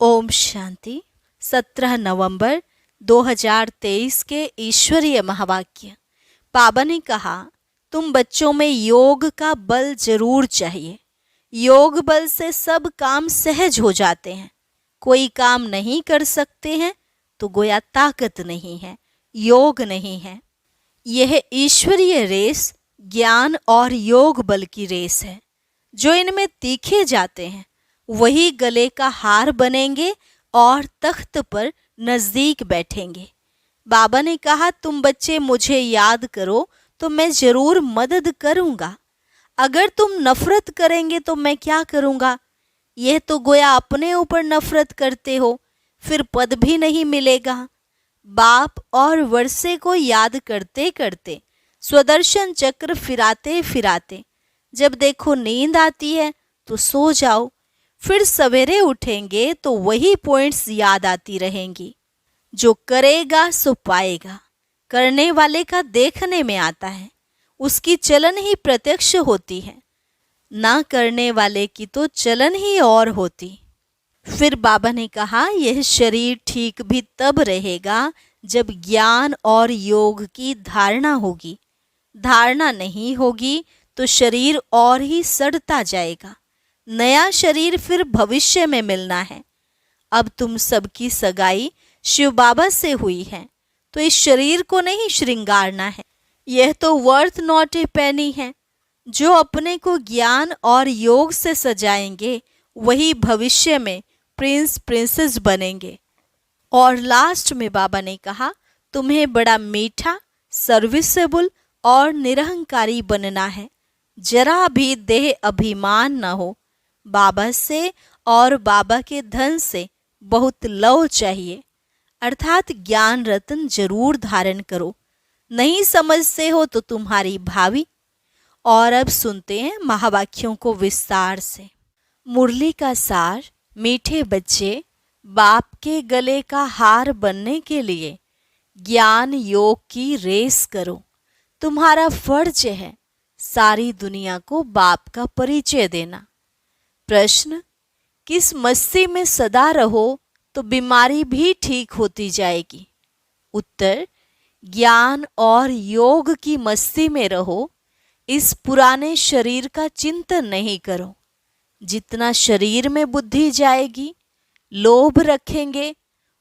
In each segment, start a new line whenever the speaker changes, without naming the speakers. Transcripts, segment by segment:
ओम शांति। 17 नवंबर 2023 के ईश्वरीय महावाक्य। बाबा ने कहा, तुम बच्चों में योग का बल जरूर चाहिए। योग बल से सब काम सहज हो जाते हैं। कोई काम नहीं कर सकते हैं तो गोया ताकत नहीं है, योग नहीं है। यह ईश्वरीय रेस ज्ञान और योग बल की रेस है। जो इनमें तीखे जाते हैं वही गले का हार बनेंगे और तख्त पर नजदीक बैठेंगे। बाबा ने कहा, तुम बच्चे मुझे याद करो तो मैं जरूर मदद करूंगा। अगर तुम नफरत करेंगे तो मैं क्या करूंगा? यह तो गोया अपने ऊपर नफरत करते हो, फिर पद भी नहीं मिलेगा। बाप और वर्षे को याद करते करते स्वदर्शन चक्र फिराते फिराते जब देखो नींद आती है तो सो जाओ। फिर सवेरे उठेंगे तो वही पॉइंट्स याद आती रहेंगी। जो करेगा सो पाएगा। करने वाले का देखने में आता है, उसकी चलन ही प्रत्यक्ष होती है। ना करने वाले की तो चलन ही और होती। फिर बाबा ने कहा, यह शरीर ठीक भी तब रहेगा जब ज्ञान और योग की धारणा होगी। धारणा नहीं होगी तो शरीर और ही सड़ता जाएगा। नया शरीर फिर भविष्य में मिलना है। अब तुम सबकी सगाई शिव बाबा से हुई है तो इस शरीर को नहीं श्रृंगारना है। यह तो वर्थ नॉट ए पेनी है। जो अपने को ज्ञान और योग से सजाएंगे वही भविष्य में प्रिंस प्रिंसेस बनेंगे। और लास्ट में बाबा ने कहा, तुम्हें बड़ा मीठा, सर्विसेबल और निरहंकारी बनना है। जरा भी देह अभिमान न हो। बाबा से और बाबा के धन से बहुत लव चाहिए, अर्थात ज्ञान रत्न जरूर धारण करो। नहीं समझते हो तो तुम्हारी भावी। और अब सुनते हैं महावाक्यों को विस्तार से। मुरली का सार। मीठे बच्चे, बाप के गले का हार बनने के लिए ज्ञान योग की रेस करो। तुम्हारा फर्ज है सारी दुनिया को बाप का परिचय देना। प्रश्न, किस मस्ती में सदा रहो तो बीमारी भी ठीक होती जाएगी? उत्तर, ज्ञान और योग की मस्ती में रहो। इस पुराने शरीर का चिंतन नहीं करो। जितना शरीर में बुद्धि जाएगी, लोभ रखेंगे,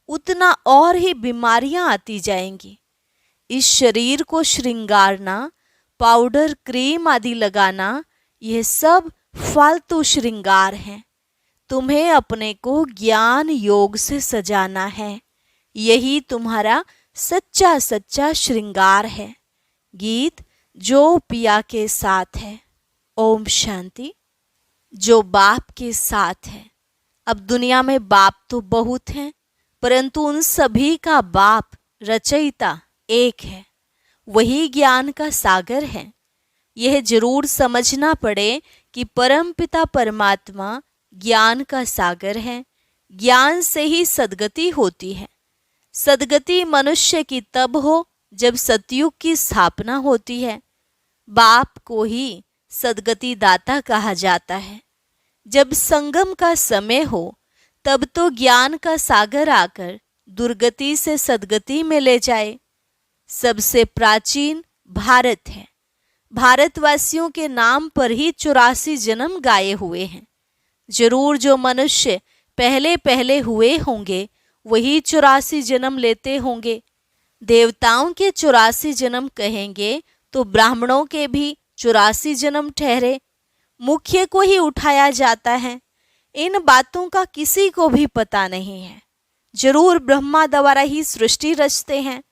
उतना और ही बीमारियां आती जाएंगी। इस शरीर को श्रृंगारना, पाउडर क्रीम आदि लगाना, यह सब फालतू श्रृंगार है। तुम्हें अपने को ज्ञान योग से सजाना है। यही तुम्हारा सच्चा सच्चा श्रृंगार है। गीत जो पिया के साथ है। ओम शांति। जो बाप के साथ है। अब दुनिया में बाप तो बहुत हैं, परंतु उन सभी का बाप रचयिता एक है। वही ज्ञान का सागर है। यह जरूर समझना पड़े कि परमपिता परमात्मा ज्ञान का सागर है। ज्ञान से ही सद्गति होती है। सद्गति मनुष्य की तब हो जब सतयुग की स्थापना होती है। बाप को ही सद्गति दाता कहा जाता है। जब संगम का समय हो तब तो ज्ञान का सागर आकर दुर्गति से सद्गति में ले जाए। सबसे प्राचीन भारत है। भारतवासियों के नाम पर ही 84 जन्म गाए हुए हैं। जरूर जो मनुष्य पहले पहले हुए होंगे वही 84 जन्म लेते होंगे। देवताओं के 84 जन्म कहेंगे तो ब्राह्मणों के भी 84 जन्म ठहरे। मुख्य को ही उठाया जाता है। इन बातों का किसी को भी पता नहीं है। जरूर ब्रह्मा द्वारा ही सृष्टि रचते हैं।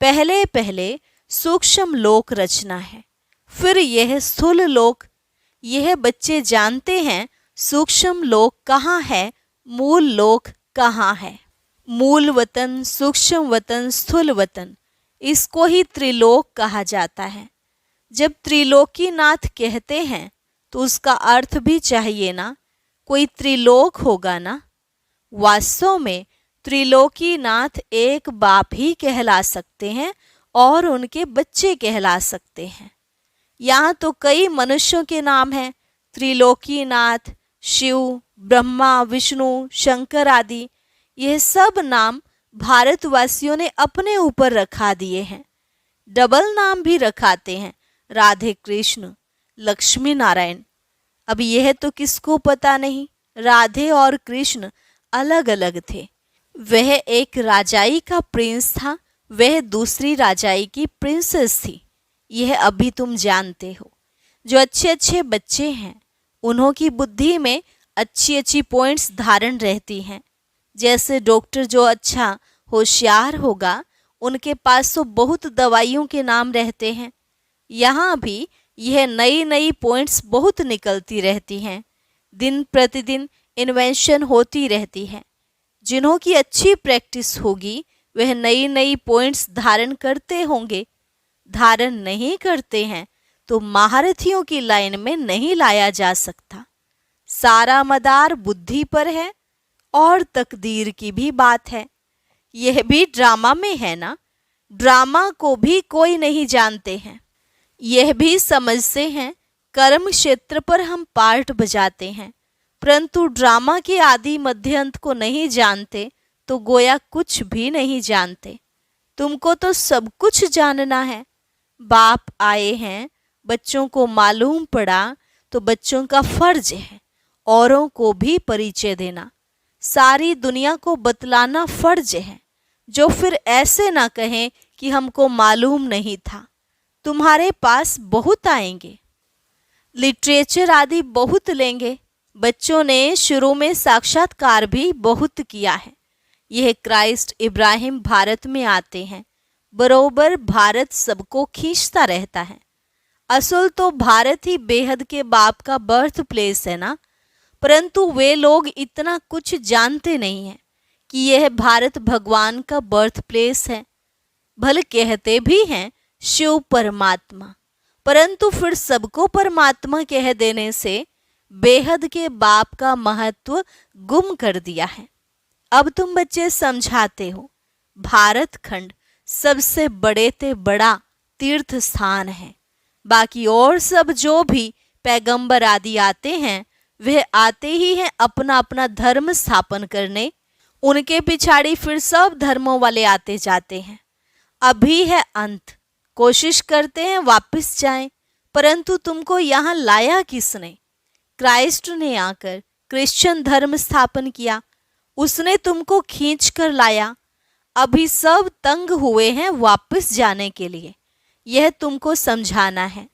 पहले पहले सूक्ष्म लोक रचना है, फिर यह स्थूल लोक। यह बच्चे जानते हैं सूक्ष्म लोक कहाँ है, मूल लोक कहाँ है। मूल वतन, सूक्ष्म वतन, स्थूल वतन, इसको ही त्रिलोक कहा जाता है। जब त्रिलोकीनाथ कहते हैं तो उसका अर्थ भी चाहिए ना, कोई त्रिलोक होगा ना। वास्तव में त्रिलोकीनाथ एक बाप ही कहला सकते हैं और उनके बच्चे कहला सकते हैं। यहाँ तो कई मनुष्यों के नाम हैं। त्रिलोकीनाथ, शिव, ब्रह्मा, विष्णु, शंकर आदि यह सब नाम भारतवासियों ने अपने ऊपर रखा दिए हैं। डबल नाम भी रखाते हैं, राधे कृष्ण, लक्ष्मी नारायण। अब यह तो किसको पता नहीं, राधे और कृष्ण अलग अलग थे। वह एक राजाई का प्रिंस था, वह दूसरी राजाई की प्रिंसेस थी। यह अभी तुम जानते हो। जो अच्छे अच्छे बच्चे हैं उन्हों की बुद्धि में अच्छी अच्छी पॉइंट्स धारण रहती हैं। जैसे डॉक्टर जो अच्छा होशियार होगा उनके पास तो बहुत दवाइयों के नाम रहते हैं। यहाँ भी यह नई नई पॉइंट्स बहुत निकलती रहती हैं। दिन प्रतिदिन इन्वेंशन होती रहती है। जिन्हों की अच्छी प्रैक्टिस होगी वह नई नई पॉइंट्स धारण करते होंगे। धारण नहीं करते हैं तो महारथियों की लाइन में नहीं लाया जा सकता। सारा मदार बुद्धि पर है और तकदीर की भी बात है। यह भी ड्रामा में है ना। ड्रामा को भी कोई नहीं जानते हैं। यह भी समझते हैं कर्म क्षेत्र पर हम पार्ट बजाते हैं, परंतु ड्रामा के आदि मध्य अंत को नहीं जानते तो गोया कुछ भी नहीं जानते। तुमको तो सब कुछ जानना है। बाप आए हैं, बच्चों को मालूम पड़ा तो बच्चों का फर्ज है औरों को भी परिचय देना, सारी दुनिया को बतलाना फर्ज है। जो फिर ऐसे ना कहें कि हमको मालूम नहीं था। तुम्हारे पास बहुत आएंगे, लिटरेचर आदि बहुत लेंगे। बच्चों ने शुरू में साक्षात्कार भी बहुत किया है। यह क्राइस्ट इब्राहिम भारत में आते हैं, बरोबर भारत सबको खींचता रहता है। असल तो भारत ही बेहद के बाप का बर्थ प्लेस है ना, परंतु वे लोग इतना कुछ जानते नहीं हैं कि यह भारत भगवान का बर्थ प्लेस है। भले कहते भी हैं शिव परमात्मा, परंतु फिर सबको परमात्मा कह देने से बेहद के बाप का महत्व गुम कर दिया है। अब तुम बच्चे समझाते हो, भारत खंड सबसे बड़े ते बड़ा तीर्थ स्थान है। बाकी और सब जो भी पैगंबर आदि आते हैं वह आते ही हैं अपना अपना धर्म स्थापन करने। उनके पिछाड़ी फिर सब धर्मों वाले आते जाते हैं। अभी है अंत, कोशिश करते हैं वापस जाएं, परंतु तुमको यहाँ लाया किसने? क्राइस्ट ने आकर क्रिश्चियन धर्म स्थापन किया, उसने तुमको खींच कर लाया। अभी सब तंग हुए हैं वापस जाने के लिए। यह तुमको समझाना है।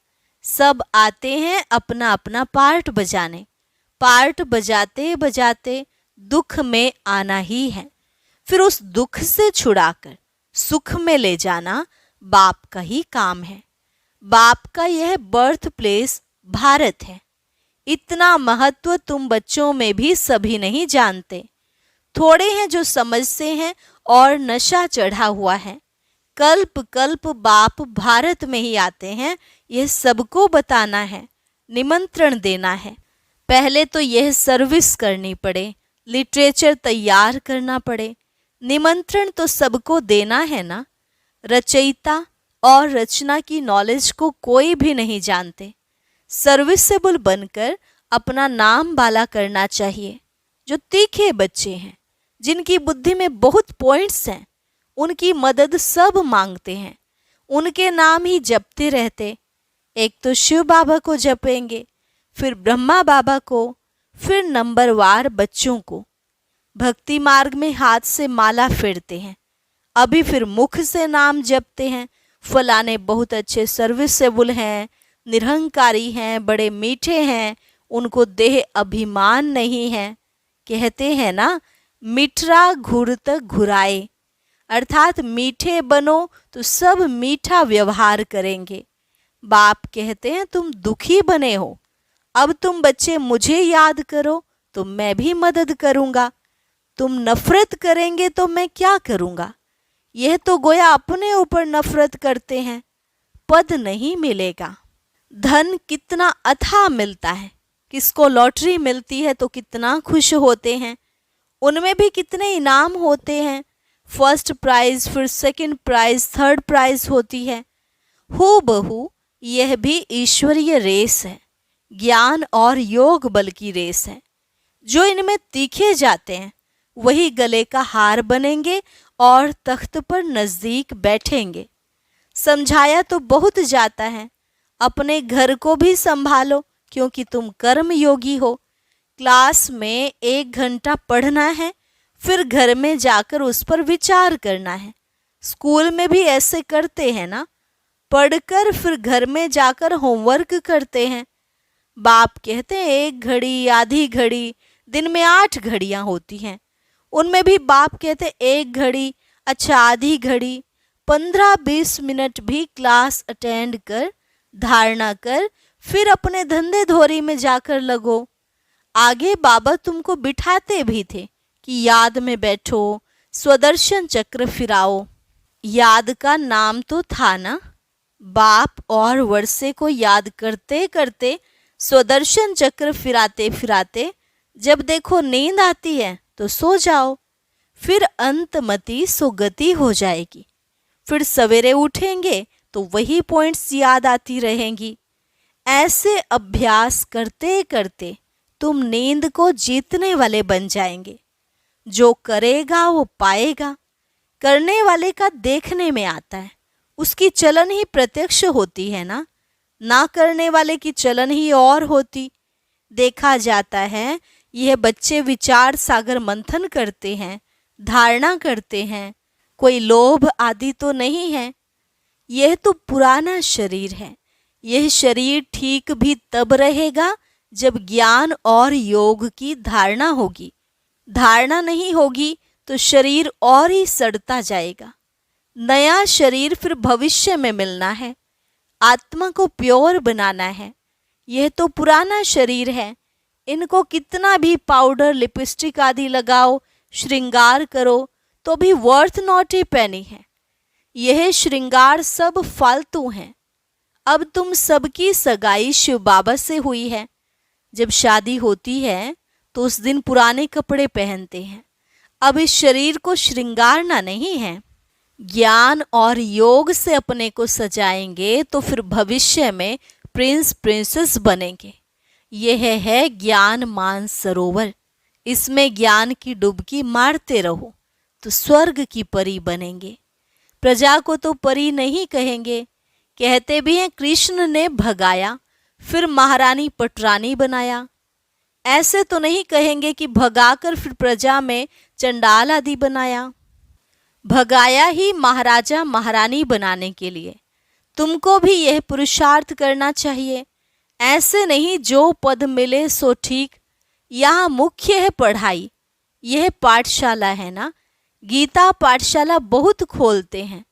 सब आते हैं अपना अपना पार्ट बजाने। पार्ट बजाते बजाते दुख में आना ही है। फिर उस दुख से छुड़ाकर सुख में ले जाना बाप का ही काम है। बाप का यह बर्थ प्लेस भारत है। इतना महत्व तुम बच्चों में भी सभी नहीं जानते। थोड़े हैं जो समझते हैं और नशा चढ़ा हुआ है। कल्प कल्प बाप भारत में ही आते हैं, यह सबको बताना है, निमंत्रण देना है। पहले तो यह सर्विस करनी पड़े, लिटरेचर तैयार करना पड़े। निमंत्रण तो सबको देना है ना। रचयिता और रचना की नॉलेज को कोई भी नहीं जानते। सर्विसेबल बनकर अपना नाम बाला करना चाहिए। जो तीखे बच्चे हैं, जिनकी बुद्धि में बहुत पॉइंट्स हैं, उनकी मदद सब मांगते हैं। उनके नाम ही जपते रहते। एक तो शिव बाबा को जपेंगे, फिर ब्रह्मा बाबा को, फिर नंबरवार बच्चों को। भक्ति मार्ग में हाथ से माला फेरते हैं, अभी फिर मुख से नाम जपते हैं। फलाने बहुत अच्छे सर्विसेबल हैं, निरहंकारी हैं, बड़े मीठे हैं, उनको देह अभिमान नहीं है। कहते हैं ना, मीठरा घुरत घुराए, अर्थात मीठे बनो तो सब मीठा व्यवहार करेंगे। बाप कहते हैं तुम दुखी बने हो, अब तुम बच्चे मुझे याद करो तो मैं भी मदद करूंगा। तुम नफरत करेंगे तो मैं क्या करूंगा? यह तो गोया अपने ऊपर नफरत करते हैं। पद नहीं मिलेगा। धन कितना अथाह मिलता है। किसको लॉटरी मिलती है तो कितना खुश होते हैं। उनमें भी कितने इनाम होते हैं। फर्स्ट प्राइज, फिर सेकंड प्राइज, थर्ड प्राइज होती है। हूबहू यह भी ईश्वरीय रेस है, ज्ञान और योग बल की रेस है। जो इनमें तीखे जाते हैं वही गले का हार बनेंगे और तख्त पर नजदीक बैठेंगे। समझाया तो बहुत जाता है, अपने घर को भी संभालो क्योंकि तुम कर्म योगी हो। क्लास में 1 घंटा पढ़ना है, फिर घर में जाकर उस पर विचार करना है। स्कूल में भी ऐसे करते हैं ना, पढ़कर फिर घर में जाकर होमवर्क करते हैं। बाप कहते हैं 1 घड़ी, आधी घड़ी, दिन में 8 घड़ियां होती हैं, उनमें भी बाप कहते 1 घड़ी, अच्छा आधी घड़ी, 15-20 मिनट भी क्लास अटेंड कर, धारणा कर, फिर अपने धंधे धोरी में जाकर लगो। आगे बाबा तुमको बिठाते भी थे कि याद में बैठो, स्वदर्शन चक्र फिराओ। याद का नाम तो था ना। बाप और वर्षे को याद करते करते, स्वदर्शन चक्र फिराते फिराते जब देखो नींद आती है तो सो जाओ, फिर अंतमति सुगति हो जाएगी। फिर सवेरे उठेंगे तो वही पॉइंट्स याद आती रहेंगी। ऐसे अभ्यास करते करते तुम नींद को जीतने वाले बन जाएंगे। जो करेगा वो पाएगा। करने वाले का देखने में आता है, उसकी चलन ही प्रत्यक्ष होती है ना करने वाले की चलन ही और होती। देखा जाता है यह बच्चे विचार सागर मंथन करते हैं, धारणा करते हैं, कोई लोभ आदि तो नहीं है। यह तो पुराना शरीर है। यह शरीर ठीक भी तब रहेगा जब ज्ञान और योग की धारणा होगी। धारणा नहीं होगी तो शरीर और ही सड़ता जाएगा। नया शरीर फिर भविष्य में मिलना है, आत्मा को प्योर बनाना है। यह तो पुराना शरीर है, इनको कितना भी पाउडर लिपस्टिक आदि लगाओ, श्रृंगार करो तो भी वर्थ नॉट ए पेनी है। यह श्रृंगार सब फालतू हैं। अब तुम सबकी सगाई शिव बाबा से हुई है। जब शादी होती है तो उस दिन पुराने कपड़े पहनते हैं। अब इस शरीर को श्रृंगारना नहीं है। ज्ञान और योग से अपने को सजाएंगे तो फिर भविष्य में प्रिंस प्रिंसेस बनेंगे। यह है ज्ञान मान सरोवर। इसमें ज्ञान की डुबकी मारते रहो तो स्वर्ग की परी बनेंगे। प्रजा को तो परी नहीं कहेंगे। कहते भी हैं कृष्ण ने भगाया फिर महारानी पटरानी बनाया। ऐसे तो नहीं कहेंगे कि भगाकर फिर प्रजा में चंडाल आदि बनाया। भगाया ही महाराजा महारानी बनाने के लिए। तुमको भी यह पुरुषार्थ करना चाहिए। ऐसे नहीं जो पद मिले सो ठीक। यहाँ मुख्य है पढ़ाई। यह पाठशाला है ना। गीता पाठशाला बहुत खोलते हैं।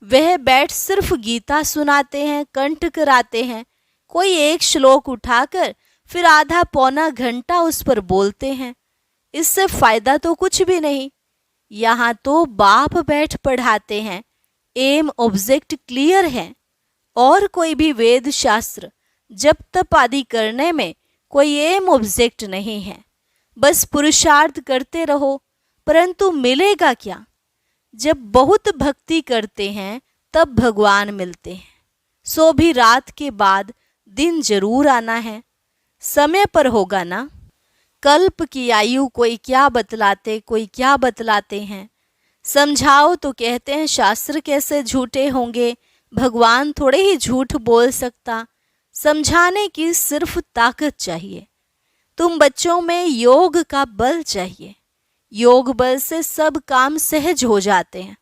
वह बैठ सिर्फ गीता सुनाते हैं, कंठ कराते हैं। कोई एक श्लोक उठाकर फिर आधा पौना घंटा उस पर बोलते हैं। इससे फायदा तो कुछ भी नहीं। यहाँ तो बाप बैठ पढ़ाते हैं। एम ऑब्जेक्ट क्लियर है। और कोई भी वेद शास्त्र जप तप आदि करने में कोई एम ऑब्जेक्ट नहीं है। बस पुरुषार्थ करते रहो। परंतु मिलेगा क्या? जब बहुत भक्ति करते हैं तब भगवान मिलते हैं। सो भी रात के बाद दिन जरूर आना है। समय पर होगा ना। कल्प की आयु कोई क्या बतलाते, कोई क्या बतलाते हैं। समझाओ तो कहते हैं शास्त्र कैसे झूठे होंगे, भगवान थोड़े ही झूठ बोल सकता। समझाने की सिर्फ ताकत चाहिए। तुम बच्चों में योग का बल चाहिए। योग बल से सब काम सहज हो जाते हैं।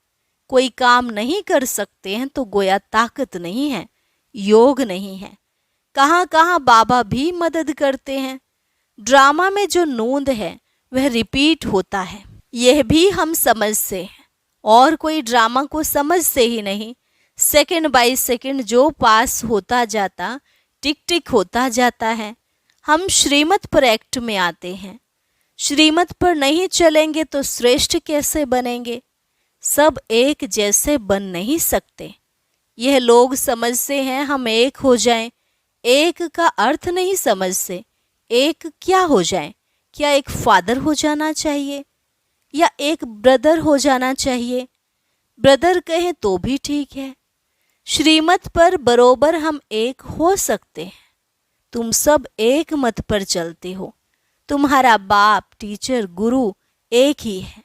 कोई काम नहीं कर सकते हैं तो गोया ताकत नहीं है, योग नहीं है। कहाँ कहाँ बाबा भी मदद करते हैं। ड्रामा में जो नोंद है वह रिपीट होता है। यह भी हम समझते हैं और कोई ड्रामा को समझते ही नहीं। सेकंड बाय सेकंड जो पास होता जाता, टिक टिक होता जाता है। हम श्रीमत पर एक्ट में आते हैं। श्रीमत पर नहीं चलेंगे तो श्रेष्ठ कैसे बनेंगे? सब एक जैसे बन नहीं सकते। यह लोग समझते हैं हम एक हो जाएं। एक का अर्थ नहीं समझते। एक क्या हो जाए? क्या एक फादर हो जाना चाहिए या एक ब्रदर हो जाना चाहिए? ब्रदर कहें तो भी ठीक है। श्रीमत पर बरोबर हम एक हो सकते हैं। तुम सब एक मत पर चलते हो। तुम्हारा बाप, टीचर, गुरु एक ही है।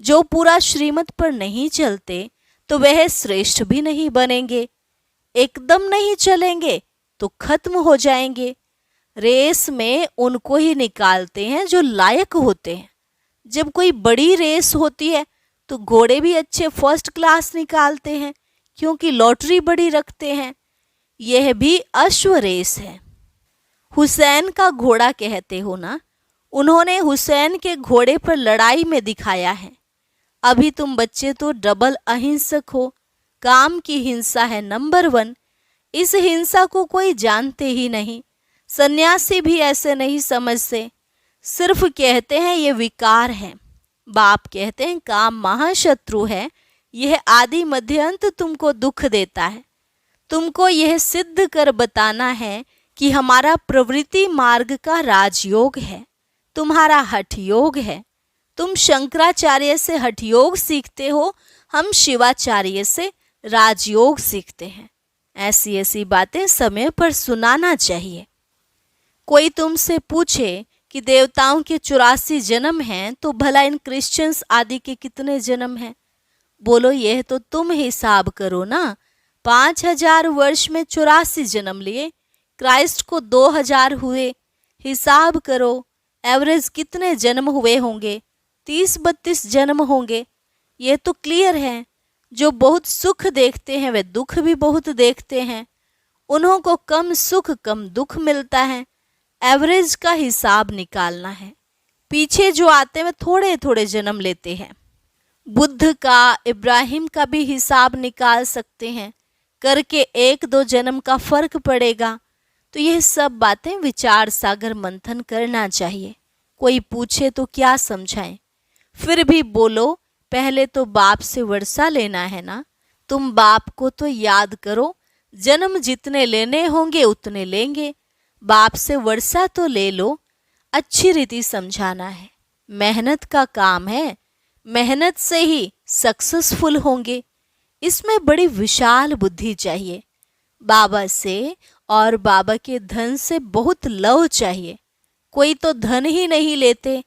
जो पूरा श्रीमत पर नहीं चलते तो वह श्रेष्ठ भी नहीं बनेंगे। एकदम नहीं चलेंगे तो खत्म हो जाएंगे। रेस में उनको ही निकालते हैं जो लायक होते हैं। जब कोई बड़ी रेस होती है तो घोड़े भी अच्छे फर्स्ट क्लास निकालते हैं, क्योंकि लॉटरी बड़ी रखते हैं। यह भी अश्व रेस है। हुसैन का घोड़ा कहते हो ना, उन्होंने हुसैन के घोड़े पर लड़ाई में दिखाया है। अभी तुम बच्चे तो डबल अहिंसक हो। काम की हिंसा है नंबर 1। इस हिंसा को कोई जानते ही नहीं। सन्यासी भी ऐसे नहीं समझते, सिर्फ कहते हैं ये विकार है। बाप कहते हैं काम महाशत्रु है। यह आदि मध्य अंत तुमको दुख देता है। तुमको यह सिद्ध कर बताना है कि हमारा प्रवृत्ति मार्ग का राजयोग है, तुम्हारा हठ योग है। तुम शंकराचार्य से हठ योग सीखते हो, हम शिवाचार्य से राजयोग सीखते हैं। ऐसी ऐसी बातें समय पर सुनाना चाहिए। कोई तुमसे पूछे कि देवताओं के 84 जन्म हैं, तो भला इन क्रिश्चियंस आदि के कितने जन्म हैं? बोलो यह तो तुम हिसाब करो ना। 5000 वर्ष में 84 जन्म लिए, क्राइस्ट को 2000 हुए। हिसाब करो एवरेज कितने जन्म हुए होंगे? 30-32 जन्म होंगे। ये तो क्लियर है। जो बहुत सुख देखते हैं वे दुख भी बहुत देखते हैं। उन्हों को कम सुख कम दुख मिलता है। एवरेज का हिसाब निकालना है। पीछे जो आते हैं वे थोड़े थोड़े जन्म लेते हैं। बुद्ध का, इब्राहिम का भी हिसाब निकाल सकते हैं, करके 1-2 जन्म का फर्क पड़ेगा। तो यह सब बातें विचार सागर मंथन करना चाहिए। कोई पूछे तो क्या समझाएं? फिर भी बोलो, पहले तो बाप से वर्षा लेना है ना। तुम बाप को तो याद करो। जन्म जितने लेने होंगे उतने लेंगे। बाप से वर्षा तो ले लो। अच्छी रीति समझाना है। मेहनत का काम है, मेहनत से ही सक्सेसफुल होंगे। इसमें बड़ी विशाल बुद्धि चाहिए। बाबा से और बाबा के धन से बहुत लव चाहिए। कोई तो धन ही नहीं लेते।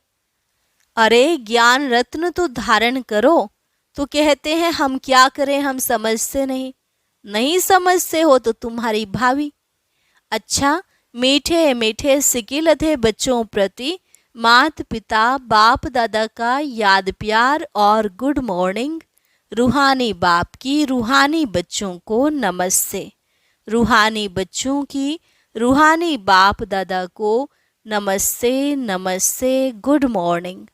अरे ज्ञान रत्न तो धारण करो, तो कहते हैं हम क्या करें, हम समझते नहीं समझते हो तो तुम्हारी भावी। अच्छा, मीठे मीठे सिकिलधे बच्चों प्रति माता पिता बाप दादा का याद प्यार और गुड मॉर्निंग। रूहानी बाप की रूहानी बच्चों को नमस्ते। रूहानी बच्चों की रूहानी बाप दादा को नमस्ते नमस्ते, गुड मॉर्निंग।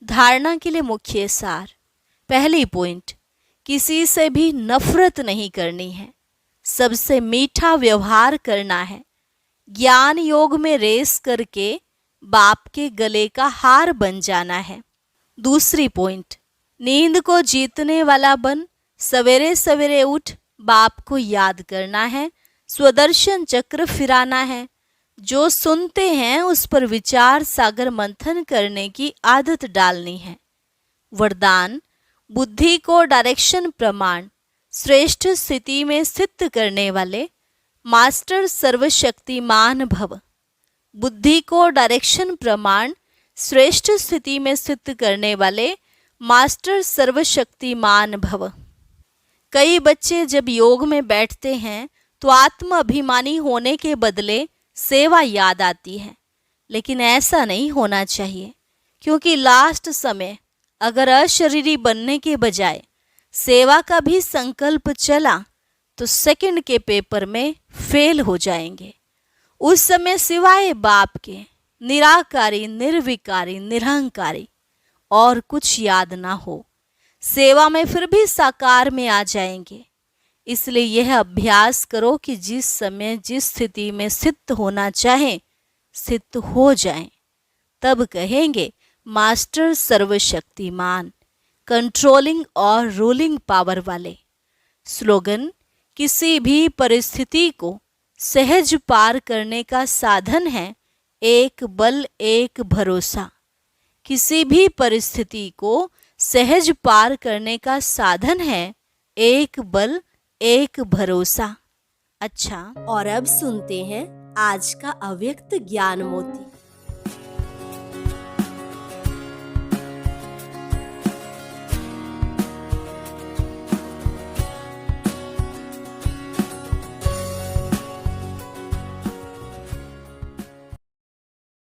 धारणा के लिए मुख्य सार। पहली पॉइंट, किसी से भी नफरत नहीं करनी है, सबसे मीठा व्यवहार करना है। ज्ञान योग में रेस करके बाप के गले का हार बन जाना है। दूसरी पॉइंट, नींद को जीतने वाला बन सवेरे सवेरे उठ बाप को याद करना है, स्वदर्शन चक्र फिराना है। जो सुनते हैं उस पर विचार सागर मंथन करने की आदत डालनी है। वरदान, बुद्धि को डायरेक्शन प्रमाण श्रेष्ठ स्थिति में स्थित करने वाले मास्टर सर्वशक्तिमान भव। बुद्धि को डायरेक्शन प्रमाण श्रेष्ठ स्थिति में स्थित करने वाले मास्टर सर्वशक्तिमान भव। कई बच्चे जब योग में बैठते हैं तो आत्म अभिमानी होने के बदले सेवा याद आती है, लेकिन ऐसा नहीं होना चाहिए, क्योंकि लास्ट समय अगर अशरीरी बनने के बजाय सेवा का भी संकल्प चला तो सेकंड के पेपर में फेल हो जाएंगे। उस समय सिवाय बाप के निराकारी, निर्विकारी, निरहंकारी और कुछ याद ना हो। सेवा में फिर भी साकार में आ जाएंगे। इसलिए यह अभ्यास करो कि जिस समय जिस स्थिति में स्थित होना चाहे स्थित हो जाएं। तब कहेंगे मास्टर सर्वशक्तिमान, कंट्रोलिंग और रूलिंग पावर वाले। स्लोगन, किसी भी परिस्थिति को सहज पार करने का साधन है एक बल एक भरोसा। किसी भी परिस्थिति को सहज पार करने का साधन है एक बल एक भरोसा। अच्छा, और अब सुनते हैं आज का अव्यक्त ज्ञान मोती।